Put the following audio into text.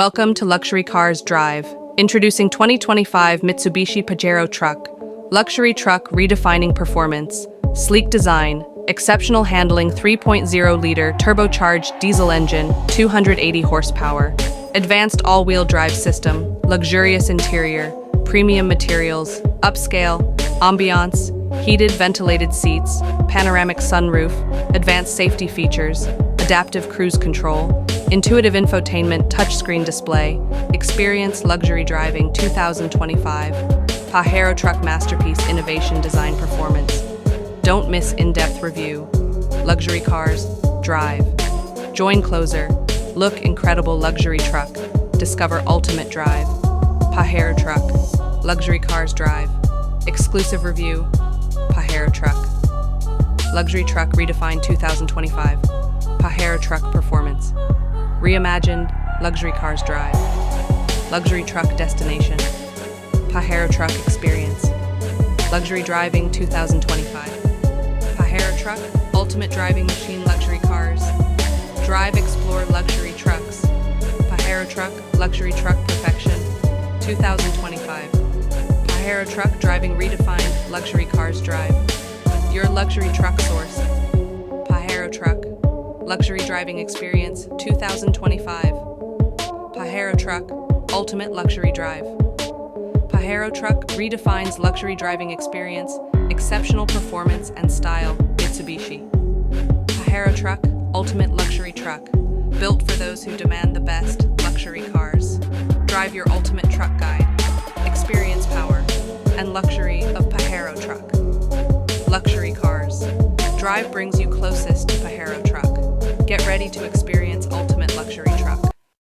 Welcome to Luxury Cars Drive. Introducing 2025 Mitsubishi Pajero Truck. Luxury truck redefining performance. Sleek design, exceptional handling 3.0-liter turbocharged diesel engine, 280 horsepower. Advanced all-wheel drive system, luxurious interior, premium materials, upscale, ambiance, heated ventilated seats, panoramic sunroof, advanced safety features, adaptive cruise control, intuitive infotainment touchscreen display, experience luxury driving 2025, Pajero Truck masterpiece innovation design performance. Don't miss in-depth review. Luxury cars, drive. Join closer. Look incredible luxury truck. Discover ultimate drive. Pajero Truck. Luxury cars drive. Exclusive review. Pajero Truck. Luxury truck redefined 2025. Pajero Truck performance. Reimagined luxury cars drive. Luxury truck destination. Pajero Truck experience. Luxury driving 2025. Pajero Truck ultimate driving machine luxury cars. Drive explore luxury trucks. Pajero Truck luxury truck perfection 2025. Pajero Truck driving redefined luxury cars drive. Your luxury truck source. Pajero Truck luxury driving experience 2025. Pajero Truck ultimate luxury drive. Pajero Truck redefines luxury driving experience, exceptional performance and style, Mitsubishi. Pajero Truck ultimate luxury truck, built for those who demand the best luxury cars. Drive your ultimate truck guide, experience power, and luxury of Pajero Truck. Luxury cars. Drive brings you closest to Pajero Truck. Get ready to experience